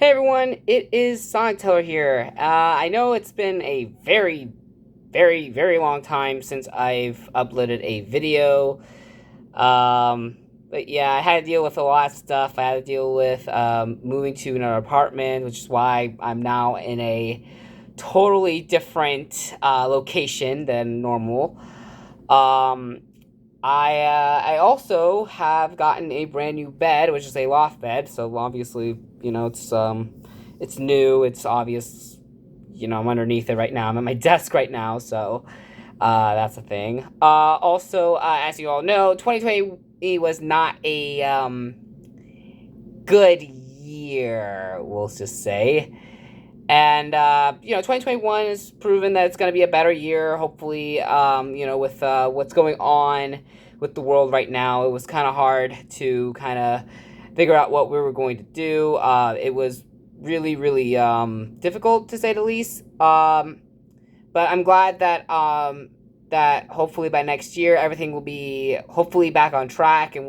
Hey everyone, it is Sonic Teller here. I know it's been a very long time since I've uploaded a video. But yeah, I had to deal with a lot of stuff. I had to deal with moving to another apartment, which is why I'm now in a totally different location than normal. Um, I also have gotten a brand new bed, which is a loft bed. So obviously, it's new. It's obvious. I'm underneath it right now. I'm at my desk right now, so that's a thing. Also, as you all know, 2020 was not a good year. We'll just say. And 2021 has proven that it's going to be a better year. Hopefully, with what's going on with the world right now, it was kind of hard to kind of figure out what we were going to do. It was really difficult to say the least. But I'm glad that hopefully by next year everything will be hopefully back on track, and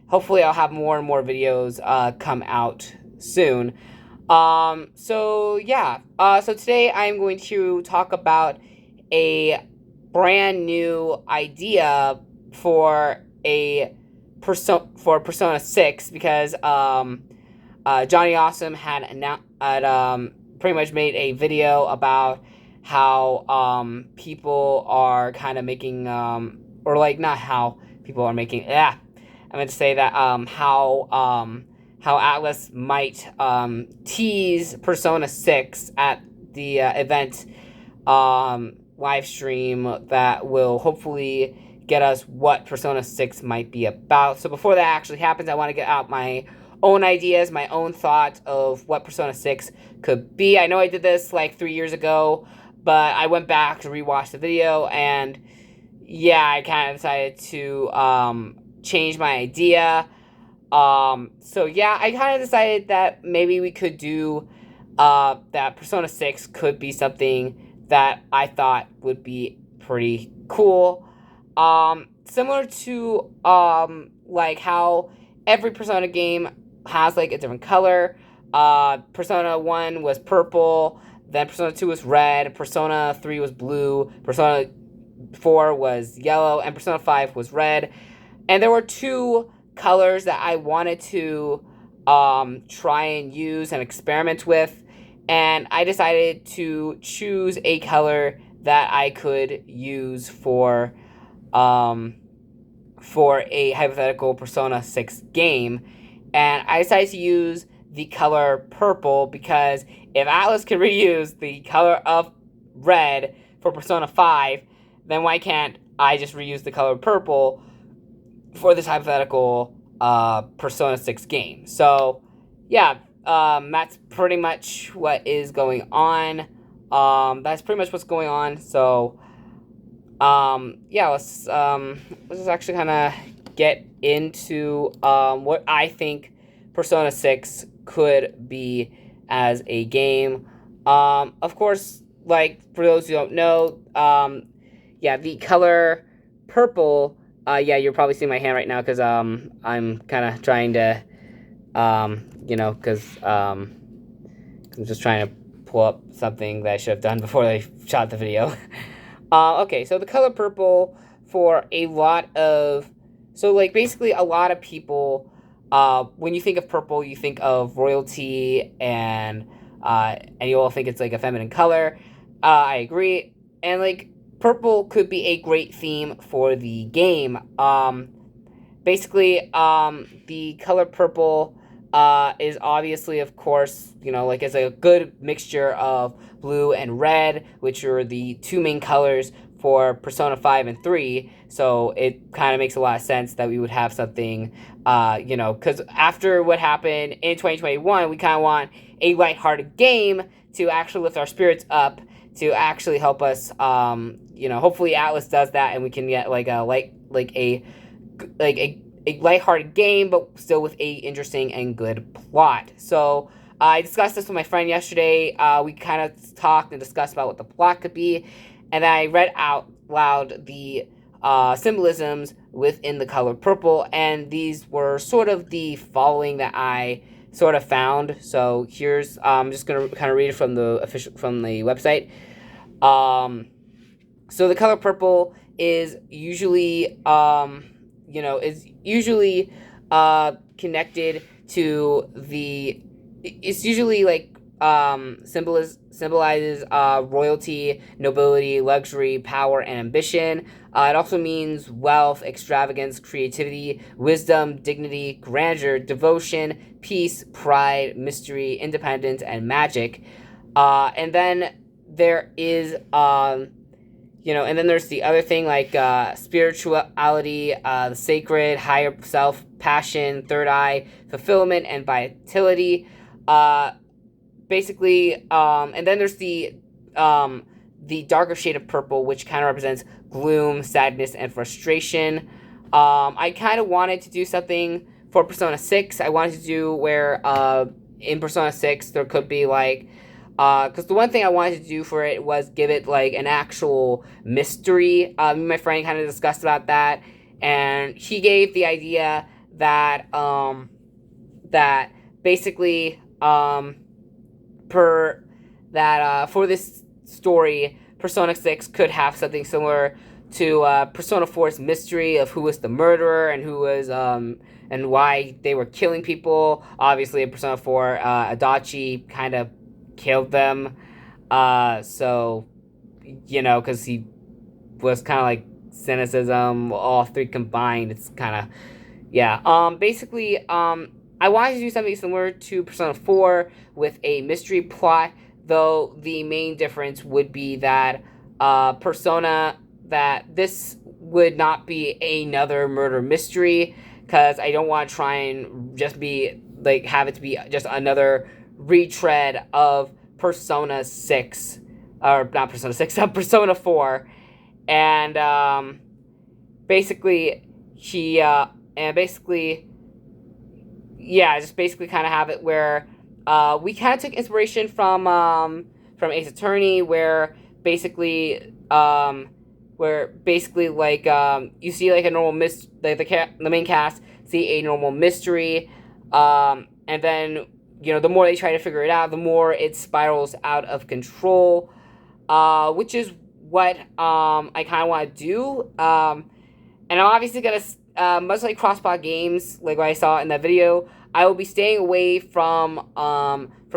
hopefully I'll have more and more videos come out soon. So yeah. So today I'm going to talk about a brand new idea for Persona 6 because Johnny Awesome had pretty much made a video about how people are kind of making or like not how people are making I meant to say that how Atlas might tease Persona 6 at the event live stream that will hopefully get us what Persona 6 might be about. So before that actually happens, I want to get out my own ideas, my own thoughts of what Persona 6 could be. I know I did this like 3 years ago, but I went back to rewatch the video, and yeah, I kind of decided to change my idea. So yeah, I kind of decided that maybe we could do that Persona 6 could be something that I thought would be pretty cool. Similar to like how every Persona game has like a different color. Persona 1 was purple, then Persona 2 was red, Persona 3 was blue, Persona 4 was yellow, and Persona 5 was red. And there were two colors that I wanted to try and use and experiment with, and I decided to choose a color that I could use for a hypothetical Persona 6 game, and I decided to use the color purple because if Atlas can reuse the color of red for Persona 5, then why can't I just reuse the color purple for this hypothetical Persona 6 game? So, yeah, that's pretty much what is going on. That's pretty much what's going on. So, yeah, let's just actually kind of get into what I think Persona 6 could be as a game. Of course, like for those who don't know, yeah, the color purple. Yeah, you're probably seeing my hand right now because I'm kind of trying to, because I'm just trying to pull up something that I should have done before I shot the video. Okay, so the color purple for a lot of, so like basically a lot of people, when you think of purple, you think of royalty and you all think it's like a feminine color. I agree, and like purple could be a great theme for the game. Basically, the color purple is obviously, of course, like it's a good mixture of blue and red, which are the two main colors for Persona 5 and 3. So it kind of makes a lot of sense that we would have something, because after what happened in 2021, we kind of want a lighthearted game to actually lift our spirits up, to actually help us, hopefully Atlas does that and we can get like a lighthearted game, but still with a interesting and good plot. So I discussed this with my friend yesterday. We kind of talked and discussed about what the plot could be, and then I read out loud the symbolisms within the color purple, and these were sort of the following that I sort of found. So here's I'm just gonna kind of read it from the website. So the color purple is usually is usually connected to the it's usually like symbolizes royalty, nobility, luxury, power, and ambition. It also means wealth, extravagance, creativity, wisdom, dignity, grandeur, devotion, peace, pride, mystery, independence, and magic. And then there is and then there's the other thing like spirituality, the sacred, higher self, passion, third eye, fulfillment, and vitality. And then there's the darker shade of purple, which kind of represents gloom, sadness, and frustration. I kind of wanted to do something for Persona 6. I wanted to do where in Persona 6 there could be like because the one thing I wanted to do for it was give it like an actual mystery. My friend kind of discussed about that, and he gave the idea that that basically for this story, Persona 6 could have something similar to Persona 4's mystery of who was the murderer and who was and why they were killing people. Obviously, in Persona 4, Adachi kind of killed them. Because he was kind of like cynicism, all three combined. It's kind of, yeah. I wanted to do something similar to Persona 4 with a mystery plot, though the main difference would be that that this would not be another murder mystery, because I don't want to try and just be like have it to be just another retread of Persona 6, or not Persona 6, Persona 4, and basically just basically kind of have it where we kind of took inspiration from Ace Attorney, where basically like you see like a normal the main cast see a normal mystery, and then the more they try to figure it out, the more it spirals out of control, which is what I kind of want to do. And I'm obviously going to, much like Crossplot Games, like what I saw in that video, I will be staying away from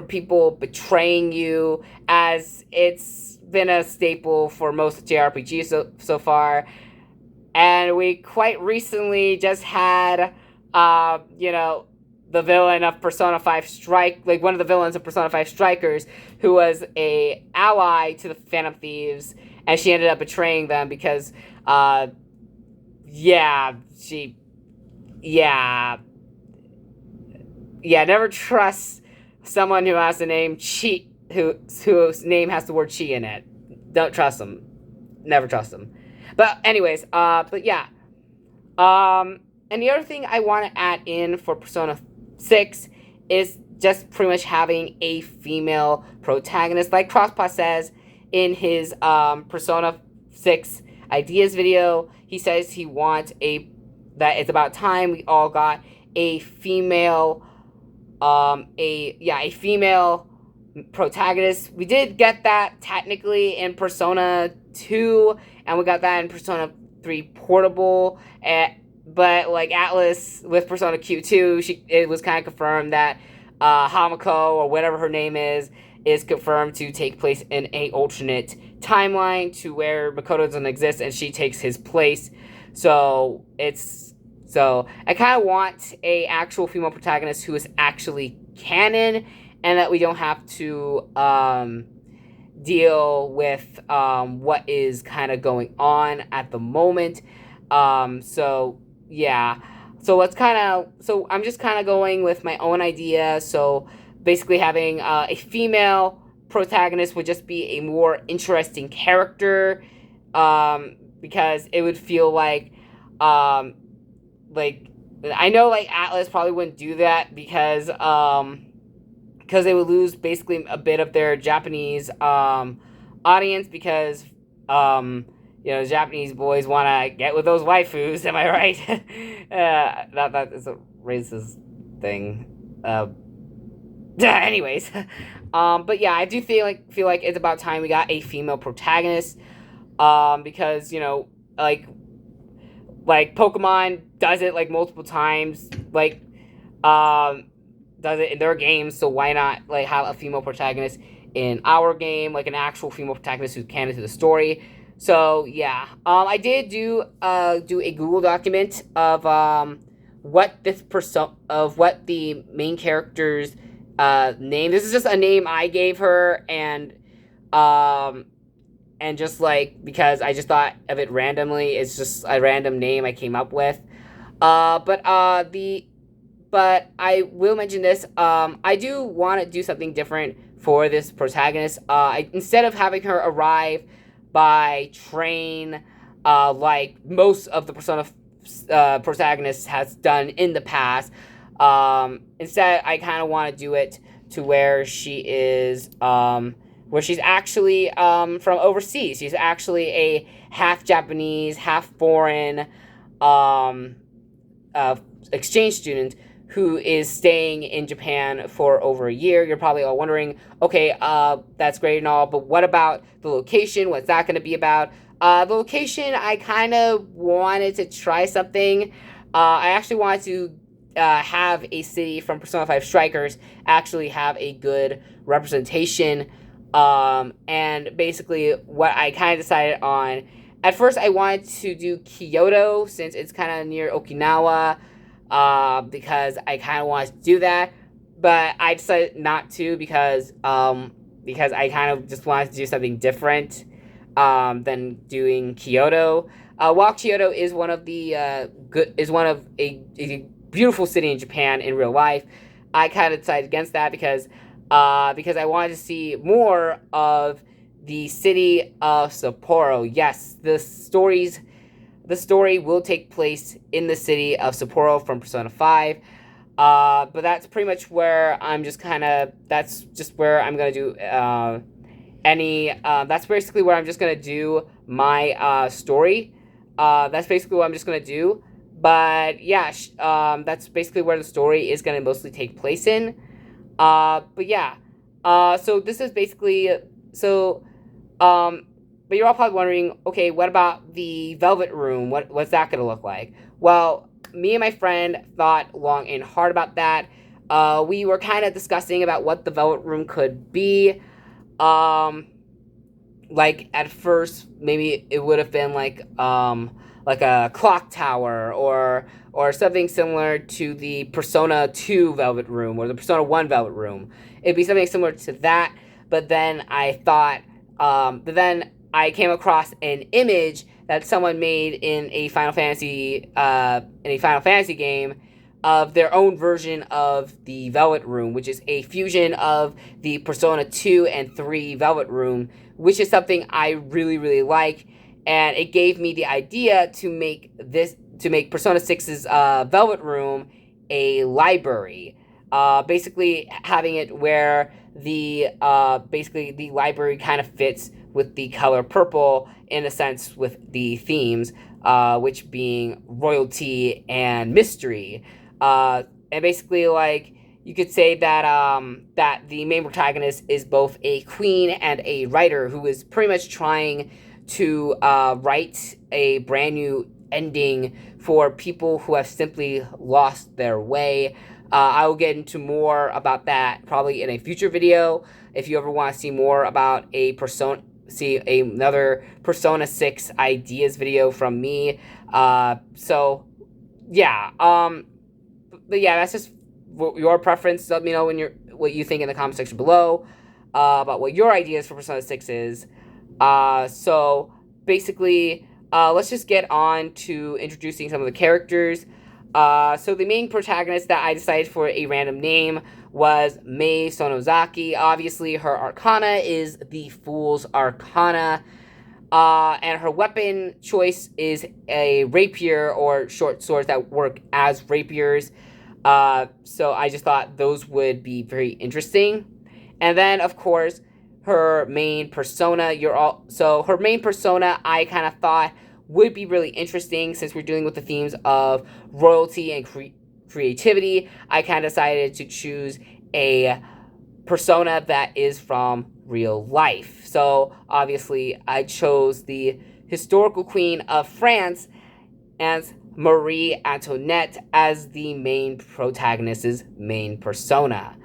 people betraying you, as it's been a staple for most JRPGs so far. And we quite recently just had, the villain of Persona 5 one of the villains of Persona 5 Strikers, who was a ally to the Phantom Thieves, and she ended up betraying them because, never trust someone who has the name Chi, whose name has the word Chi in it. Don't trust them. Never trust them. But anyways, and the other thing I want to add in for Persona 6 is just pretty much having a female protagonist. Like Crossplot says in his Persona 6 ideas video, he says he wants that it's about time we all got a female female protagonist. We did get that technically in Persona 2, and we got that in Persona 3 Portable, but like Atlas with Persona Q2, it was kind of confirmed that Hamako, or whatever her name is confirmed to take place in a alternate timeline to where Makoto doesn't exist and she takes his place. So I kind of want a actual female protagonist who is actually canon, and that we don't have to deal with what is kind of going on at the moment. So I'm just kind of going with my own idea. So basically having a female protagonist would just be a more interesting character, because it would feel like I know like Atlas probably wouldn't do that because they would lose basically a bit of their Japanese audience, because Japanese boys want to get with those waifus. Am I right? That is a racist thing. Anyways, but yeah, I do feel like it's about time we got a female protagonist. Because like Pokemon does it like multiple times, um, does it in their games. So why not like have a female protagonist in our game, like an actual female protagonist who's canon to the story? So yeah, I did do a Google document of what the main character's name. This is just a name I gave her, um and just like because I just thought of it randomly. It's just a random name I came up with. But I will mention this. I do want to do something different for this protagonist. Instead of having her arrive by train, like most of the Persona protagonists has done in the past. Instead, I kind of want to do it to where she is, where she's actually from overseas. She's actually a half Japanese, half foreign um, exchange student who is staying in Japan for over a year. You're probably all wondering, okay, that's great and all, but what about the location? What's that going to be about? The location, I kind of wanted to try something. I actually wanted to have a city from Persona 5 Strikers actually have a good representation. And basically, what I kind of decided on, at first, I wanted to do Kyoto since it's kind of near Okinawa, because I kind of wanted to do that. But I decided not to because I kind of just wanted to do something different than doing Kyoto. While Kyoto is one of the a beautiful city in Japan in real life, I kind of decided against that because I wanted to see more of the city of Sapporo. Yes, the story will take place in the city of Sapporo from Persona 5. But that's pretty much where that's just where I'm going to do that's basically where I'm just going to do my story. That's basically what I'm just going to do. But yeah, that's basically where the story is going to mostly take place in. But yeah, so this is basically, but you're all probably wondering, okay, what about the Velvet Room? What's that gonna look like? Well, me and my friend thought long and hard about that. We were kind of discussing about what the Velvet Room could be. Like at first, maybe it would have been like a clock tower or something similar to the Persona 2 Velvet Room or the Persona 1 Velvet Room. It'd be something similar to that, but then I came across an image that someone made in a Final Fantasy game of their own version of the Velvet Room, which is a fusion of the Persona 2 and 3 Velvet Room, which is something I really, really like. And it gave me the idea to make Persona 6's Velvet Room a library. Basically having it where the library kind of fits with the color purple in a sense with the themes, which being royalty and mystery. And basically, like, you could say that the main protagonist is both a queen and a writer who is pretty much trying to write a brand new ending for people who have simply lost their way. I will get into more about that probably in a future video. If you ever want to see more about another Persona 6 ideas video from me. So yeah, but yeah, that's just your preference. Let me know what you think in the comment section below about what your ideas for Persona 6 is. So basically, let's just get on to introducing some of the characters. So the main protagonist that I decided for a random name was Mei Sonozaki. Obviously, her arcana is the Fool's Arcana. And her weapon choice is a rapier or short swords that work as rapiers. So I just thought those would be very interesting. And then, of course, her main persona. Her main persona, I kind of thought would be really interesting since we're dealing with the themes of royalty and creativity. I kind of decided to choose a persona that is from real life. So obviously I chose the historical queen of France and Marie Antoinette as the main protagonist's main persona.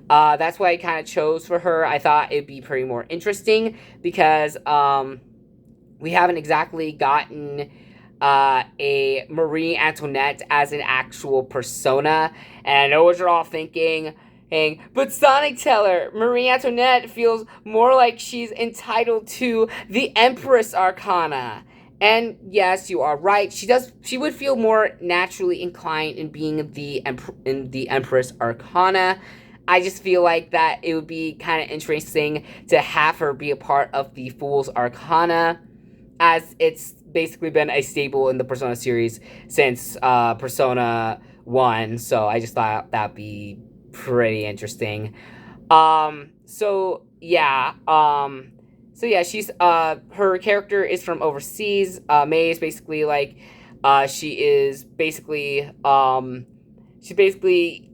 That's what I kind of chose for her. I thought it'd be pretty more interesting because we haven't exactly gotten a Marie Antoinette as an actual persona. And I know what you're all thinking. But Sonic Teller, Marie Antoinette feels more like she's entitled to the Empress Arcana. And yes, you are right. She would feel more naturally inclined in being in the Empress Arcana. I just feel like that it would be kind of interesting to have her be a part of the Fool's Arcana, as it's basically been a staple in the Persona series since Persona 1. So I just thought that'd be pretty interesting. So yeah. She's her character is from overseas. May is basically like she's basically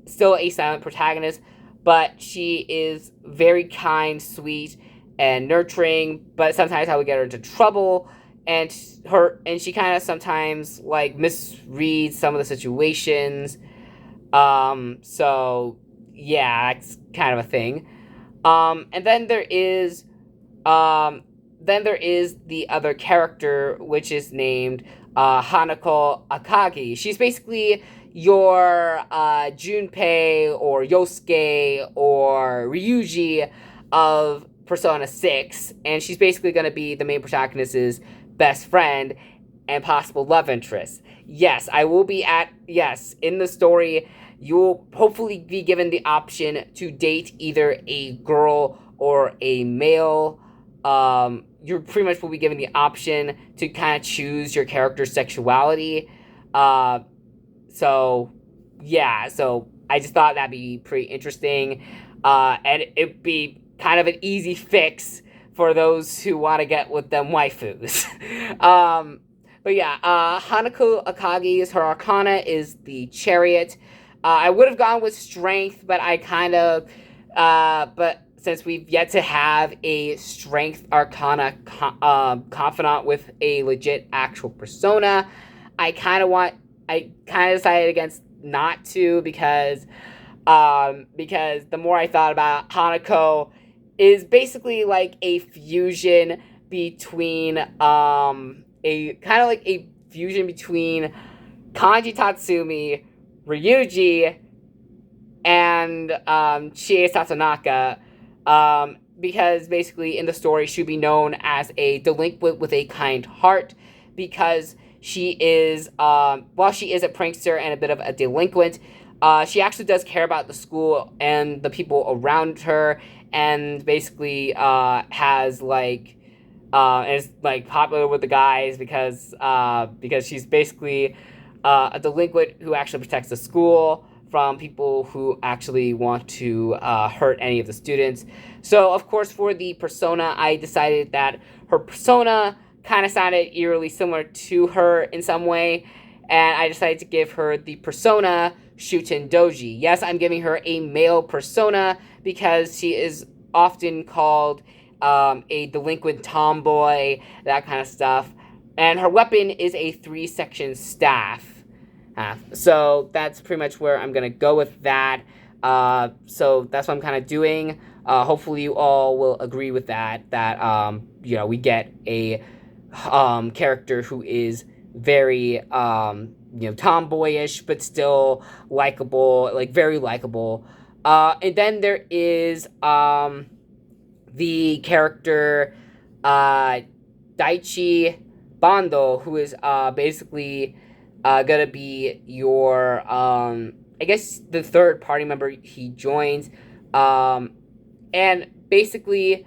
still a silent protagonist, but she is very kind, sweet, and nurturing, but sometimes I would get her into trouble, and she kind of sometimes like misreads some of the situations. So yeah, it's kind of a thing. And then there is the other character, which is named Hanako Akagi. She's basically your Junpei or Yosuke or Ryuji of Persona 6, and she's basically going to be the main protagonist's best friend and possible love interest. Yes, in the story, you'll hopefully be given the option to date either a girl or a male. You pretty much will be given the option to kind of choose your character's sexuality. So I just thought that'd be pretty interesting. And it'd be kind of an easy fix for those who want to get with them waifus. Hanako Akagi's her arcana is the Chariot. I would have gone with Strength, but but since we've yet to have a Strength arcana confidant with a legit actual persona, I kind of decided against not to because the more I thought about, Hanako is basically like a fusion between Kanji Tatsumi, Ryuji, and Chie Satonaka, because basically in the story she'll be known as a delinquent with a kind heart, because she is, while she is a prankster and a bit of a delinquent, she actually does care about the school and the people around her, and basically is like popular with the guys because she's basically a delinquent who actually protects the school from people who actually want to hurt any of the students. So of course for the persona, I decided that her persona kind of sounded eerily similar to her in some way, and I decided to give her the persona Shuten Doji. Yes, I'm giving her a male persona because she is often called a delinquent tomboy, that kind of stuff. And her weapon is a 3-section staff. So that's pretty much where I'm going to go with that. So that's what I'm kind of doing. Hopefully you all will agree with that we get a character who is very tomboyish but still likable, like very likable. And then there is the character Daichi Bando, who is basically gonna be your I guess the third party member he joins, and basically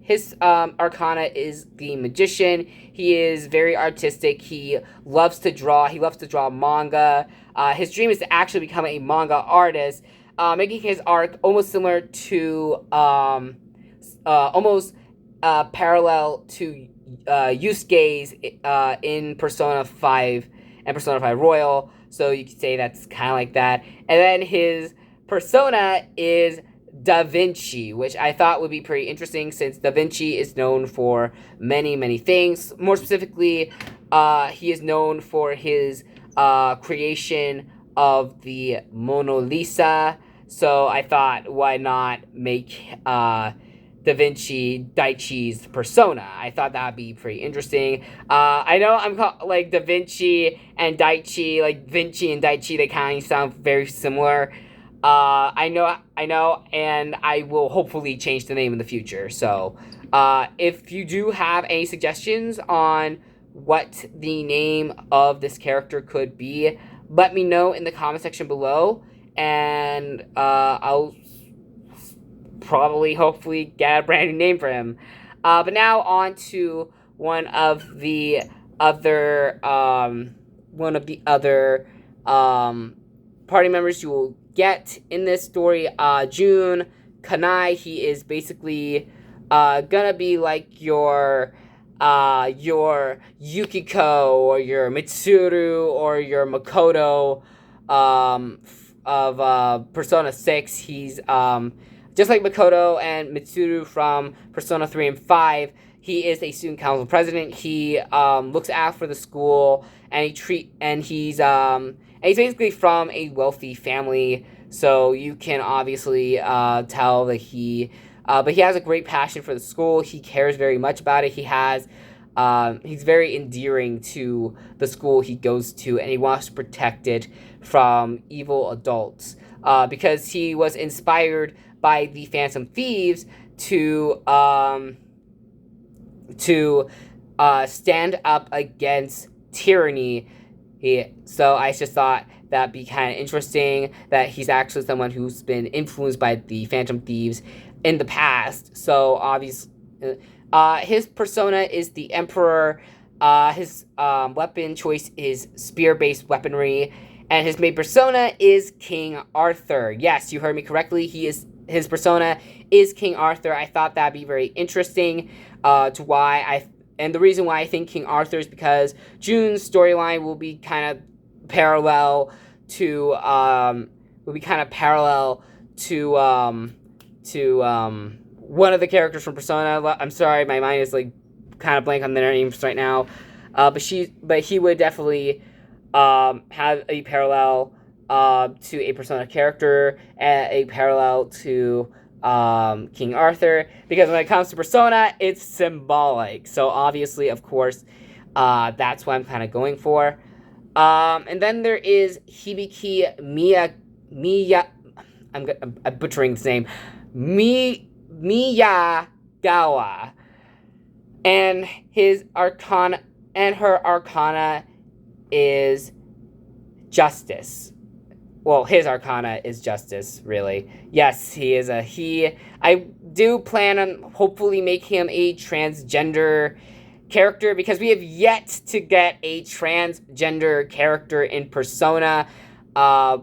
his arcana is the Magician. He is very artistic. He loves to draw. He loves to draw manga. His dream is to actually become a manga artist, making his art almost similar to parallel to Yusuke's in Persona 5 and Persona 5 Royal. so you could say that's kind of like that. And then his persona is Da Vinci, which I thought would be pretty interesting since Da Vinci is known for many, many things. More specifically, he is known for his creation of the Mona Lisa. So I thought, why not make Da Vinci Daichi's persona? I thought that would be pretty interesting. I know I'm like Da Vinci and Daichi, like Vinci and Daichi, they kind of sound very similar. I know, and I will hopefully change the name in the future. So, if you do have any suggestions on what the name of this character could be, let me know in the comment section below, and I'll probably, hopefully, get a brand new name for him. But now on to one of the other party members you will get in this story. Jun Kanai, he is basically gonna be like your Yukiko or your Mitsuru or your Makoto of Persona 6. He's just like Makoto and Mitsuru from Persona 3 and 5. He is a student council president. He looks after the school, and he's basically from a wealthy family. So you can obviously tell that but he has a great passion for the school. He cares very much about it. He's very endearing to the school he goes to, and he wants to protect it from evil adults. Because he was inspired by the Phantom Thieves to stand up against tyranny. So I just thought that'd be kind of interesting that he's actually someone who's been influenced by the Phantom Thieves in the past. So obviously, his persona is the Emperor. His weapon choice is spear-based weaponry, and his main persona is King Arthur. Yes, you heard me correctly. His persona is King Arthur. I thought that'd be very interesting. And the reason why I think King Arthur is because Jun's storyline will be kind of parallel to one of the characters from Persona. I'm sorry, my mind is like kind of blank on their names right now. But he would definitely have a parallel to a Persona character, and a parallel to King Arthur, because when it comes to Persona, it's symbolic. So obviously, of course, that's what I'm kind of going for. And then there is Hibiki Miya. I'm butchering this name. Miyagawa, and her arcana is justice. Well, his arcana is justice, really. Yes, he is he. I do plan on hopefully making him a transgender character, because we have yet to get a transgender character in Persona. I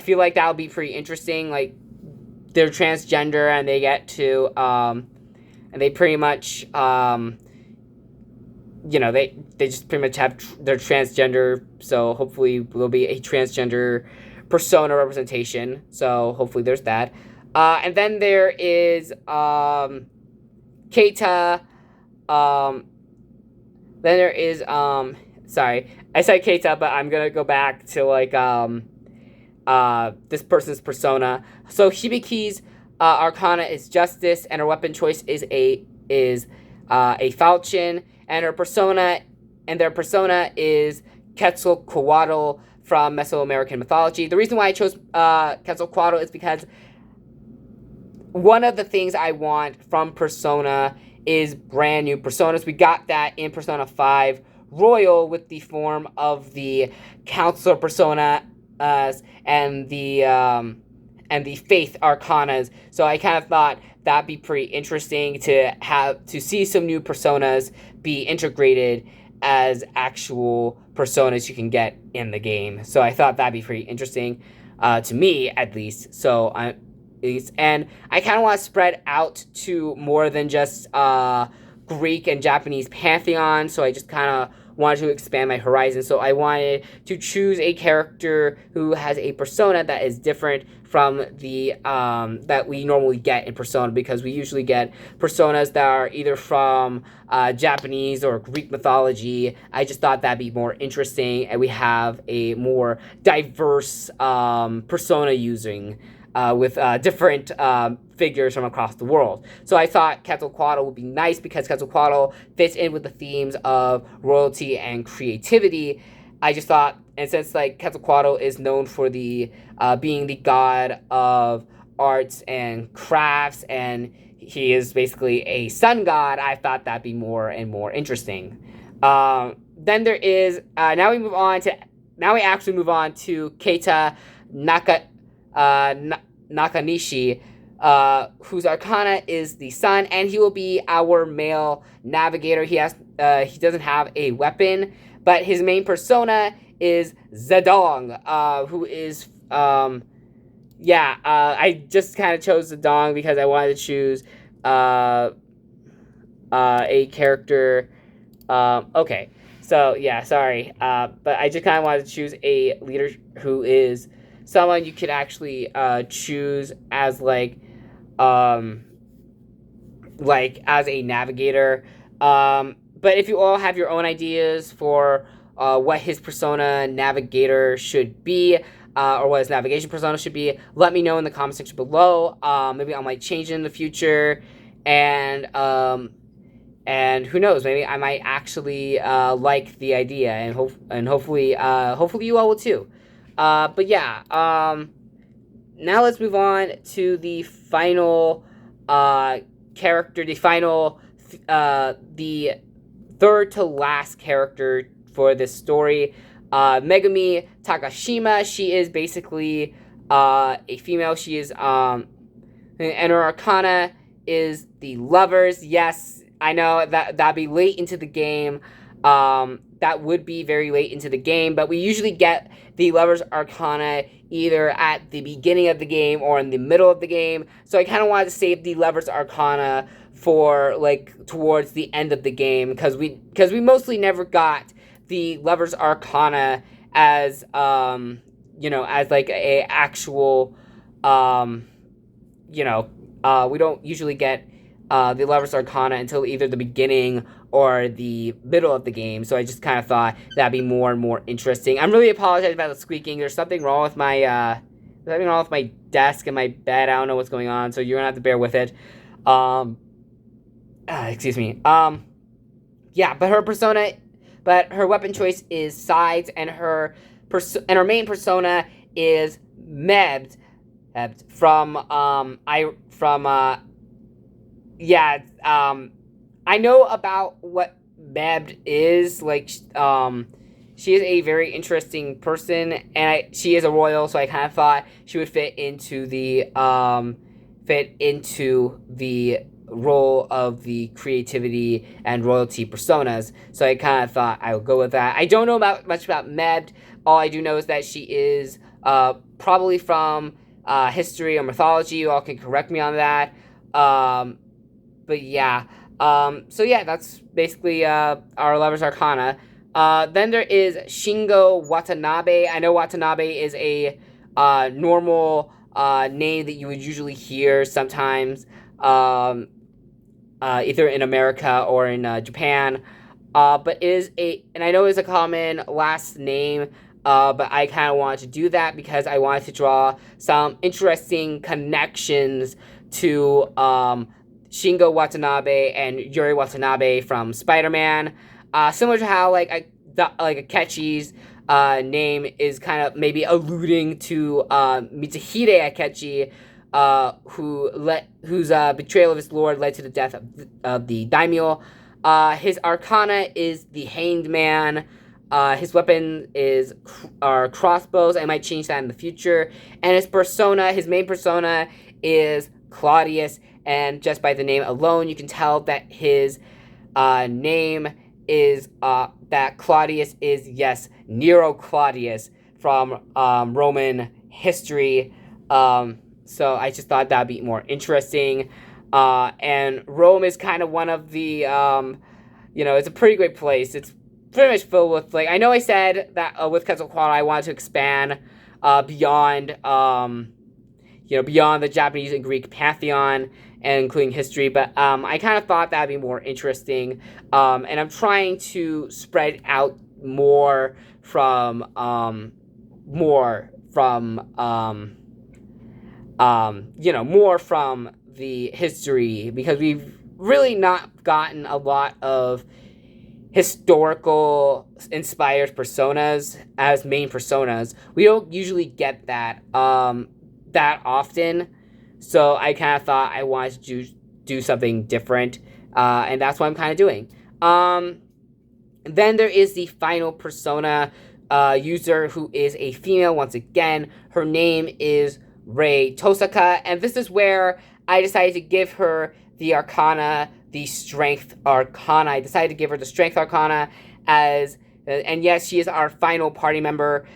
feel like that would be pretty interesting. Like, they're transgender and they get to, and they pretty much, they just pretty much have, they're transgender, so hopefully there'll be a transgender Persona representation, so hopefully there's that. And then there is Keita. Then there is sorry, I said Keita, but I'm gonna go back to like this person's persona. So Hibiki's arcana is justice, and her weapon choice is a falchion, and their persona is Quetzalcoatl from Mesoamerican mythology. The reason why I chose Quetzalcoatl is because one of the things I want from Persona is brand new personas. We got that in Persona 5 Royal with the form of the Counselor persona and the Faith arcanas. So I kind of thought that'd be pretty interesting to see some new personas be integrated as actual personas you can get in the game. So I thought that'd be pretty interesting, to me at least. And I kind of want to spread out to more than just Greek and Japanese pantheon. So I just kind of wanted to expand my horizon. So I wanted to choose a character who has a persona that is different from the that we normally get in Persona, because we usually get personas that are either from Japanese or Greek mythology. I just thought that'd be more interesting, and we have a more diverse persona using with different figures from across the world. So I thought Quetzalcoatl would be nice because Quetzalcoatl fits in with the themes of royalty and creativity. I just thought, and since like Quetzalcoatl is known for the being the god of arts and crafts, and he is basically a sun god, I thought that'd be more and more interesting. Then there is now we actually move on to Keita Nakanishi, whose arcana is the sun, and he will be our male navigator. He doesn't have a weapon, but his main persona is Zedong, who is I just kind of chose Zedong because I wanted to choose a character. Okay, so yeah, sorry, but I just kind of wanted to choose a leader who is someone you could actually choose as like as a navigator. But if you all have your own ideas for what his persona navigator should be, or what his navigation persona should be, let me know in the comment section below. Maybe I might change it in the future, and who knows, maybe I might actually like the idea, and hopefully you all will too. But yeah, now let's move on to the final character, the third to last character for this story, Megumi Takashima. She is basically a female. She is and her arcana is the Lovers. Yes, I know that'd be late into the game. That would be very late into the game, but we usually get the Lover's Arcana either at the beginning of the game or in the middle of the game. So I kind of wanted to save the Lover's Arcana for like towards the end of the game, because we mostly never got the Lover's Arcana as as like a actual we don't usually get the Lover's Arcana until either the beginning or the middle of the game. So I just kind of thought that'd be more and more interesting. I'm really apologizing about the squeaking. There's something wrong with my desk and my bed. I don't know what's going on, so you're gonna have to bear with it. Excuse me. Yeah, but her weapon choice is sides, and her main persona is Mebd I know about what Mebd is. Like, she is a very interesting person, and she is a royal, so I kind of thought she would fit into the role of the creativity and royalty personas. So I kind of thought I would go with that. I don't know much about Mebd. All I do know is that she is probably from history or mythology. You all can correct me on that. But yeah. So yeah, that's basically our Lover's Arcana. Then there is Shingo Watanabe. I know Watanabe is a normal name that you would usually hear sometimes, either in America or in Japan. But and I know it's a common last name, but I kind of wanted to do that because I wanted to draw some interesting connections to Shingo Watanabe and Yuri Watanabe from Spider-Man. Similar to how like Akechi's name is kind of maybe alluding to Mitsuhide Akechi, whose betrayal of his lord led to the death of the daimyo. His arcana is the Hanged Man. His weapon are crossbows. I might change that in the future. And his main persona is Claudius. And just by the name alone, you can tell that his name is that Claudius is, yes, Nero Claudius from Roman history. So I just thought that'd be more interesting. And Rome is kind of one of the, it's a pretty great place. It's pretty much filled with, like, I know I said that with Quetzalcoatl I wanted to expand beyond, beyond the Japanese and Greek pantheon, and including history, but I kind of thought that'd be more interesting, and I'm trying to spread out more from, more from the history, because we've really not gotten a lot of historical inspired personas as main personas. We don't usually get that that often, so I kind of thought I wanted to do something different, and that's what I'm kind of doing. Then there is the final persona user, who is a female once again. Her name is Rei Tosaka, and this is where I decided to give her the Arcana, the Strength Arcana. I decided to give her the Strength Arcana as, and yes, she is our final party member.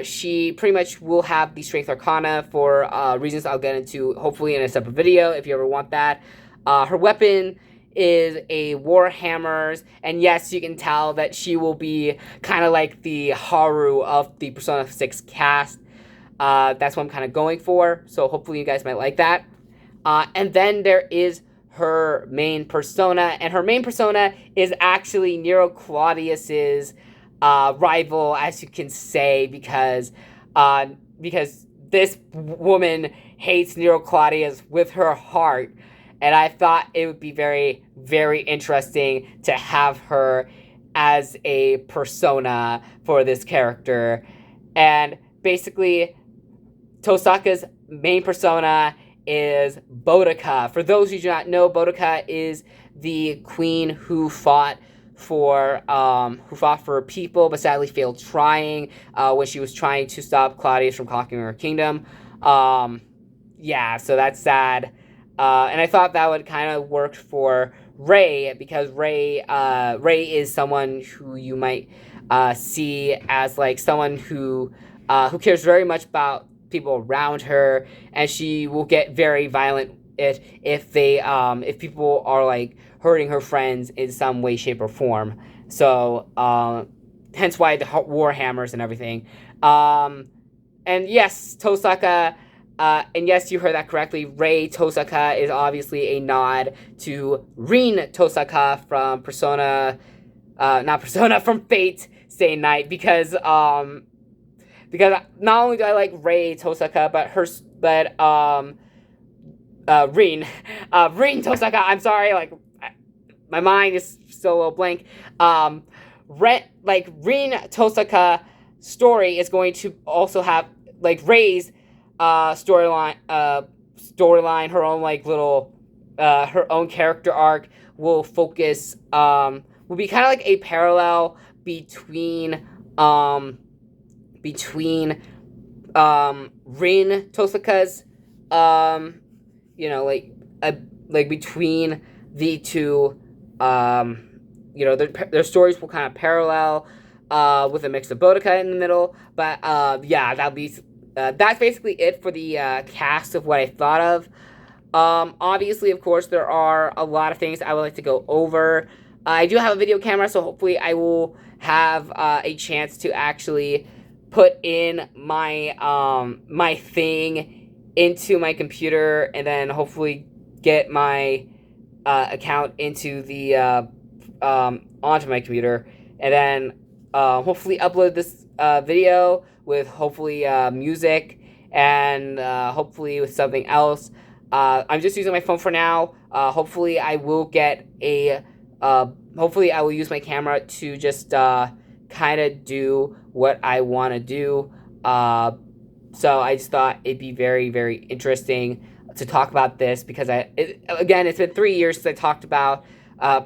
She pretty much will have the Strength Arcana for reasons I'll get into hopefully in a separate video if you ever want that. Her weapon is a Warhammer's, and yes, you can tell that she will be kind of like the Haru of the Persona 6 cast. That's what I'm kind of going for, so hopefully you guys might like that. And then there is her main persona, and her main persona is actually Nero Claudius's rival, as you can say, because this woman hates Nero Claudius with her heart, and I thought it would be very, very interesting to have her as a persona for this character. And basically, Tosaka's main persona is Boudica. For those who do not know, Boudica is the queen who fought for people, but sadly failed trying when she was trying to stop Claudius from conquering her kingdom. Yeah, so that's sad. And I thought that would kind of work for Rei, because Rei is someone who you might see as like someone who cares very much about people around her, and she will get very violent if people are like hurting her friends in some way, shape, or form. So hence why the Warhammers and everything. And yes, Tosaka. And yes, you heard that correctly. Rei Tosaka is obviously a nod to Rin Tosaka from from Fate Stay Night, because not only do I like Rei Tosaka, but Rin Tosaka. I'm sorry, like my mind is still a little blank. Rin Tosaka story is going to also have like Rei's storyline, her own like little, her own character arc will focus, will be kind of like a parallel between Rin Tosaka's, like between the two, their stories will kind of parallel, with a mix of Boudica in the middle, but yeah, that'll be. That's basically it for the cast of what I thought of. Obviously, of course, there are a lot of things I would like to go over. I do have a video camera, so hopefully I will have a chance to actually put in my my thing into my computer, and then hopefully get my account into the onto my computer, and then hopefully upload this video with hopefully music, and hopefully with something else. I'm just using my phone for now. Hopefully I will get a hopefully I will use my camera to just kind of do what I want to do. So I just thought it'd be very, very interesting to talk about this, because again, it's been 3 years since I talked about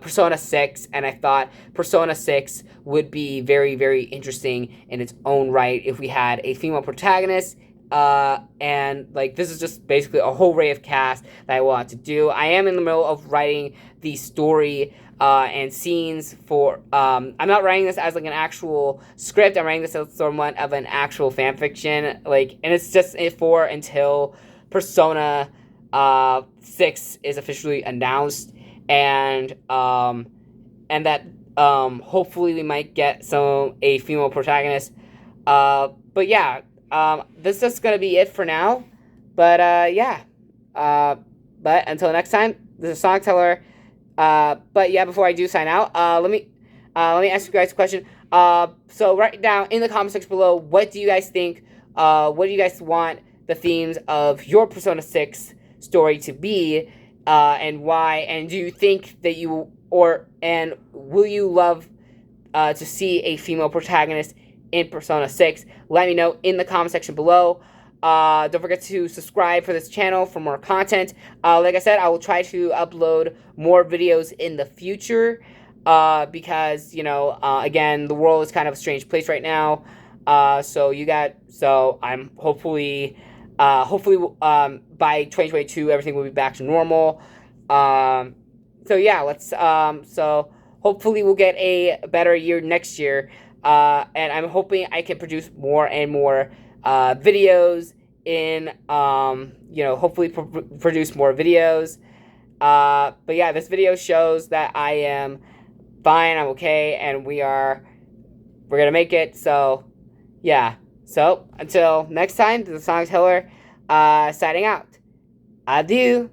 Persona 6, and I thought Persona 6 would be very, very interesting in its own right if we had a female protagonist, and like this is just basically a whole array of cast that I want to do. I am in the middle of writing the story and scenes for, I'm not writing this as like an actual script, I'm writing this as somewhat of an actual fan fiction, like, and it's just for until Persona 6 is officially announced, and that hopefully we might get a female protagonist. But yeah, this is gonna be it for now. But yeah. But until next time, this is Sonic Teller. But yeah, before I do sign out, let me ask you guys a question. So right down in the comment section below, what do you guys think? What do you guys want the themes of your Persona 6 story to be, and why? And do you think that will you love to see a female protagonist in Persona 6? Let me know in the comment section below. Don't forget to subscribe for this channel for more content. Like I said, I will try to upload more videos in the future, because, you know, again, the world is kind of a strange place right now. So I'm hopefully by 2022, everything will be back to normal. So yeah, so hopefully we'll get a better year next year. And I'm hoping I can produce more and more videos hopefully produce more videos. But yeah, this video shows that I am fine, I'm okay, and we're gonna make it. So yeah. So until next time, this is Sonic Teller signing out. Adieu.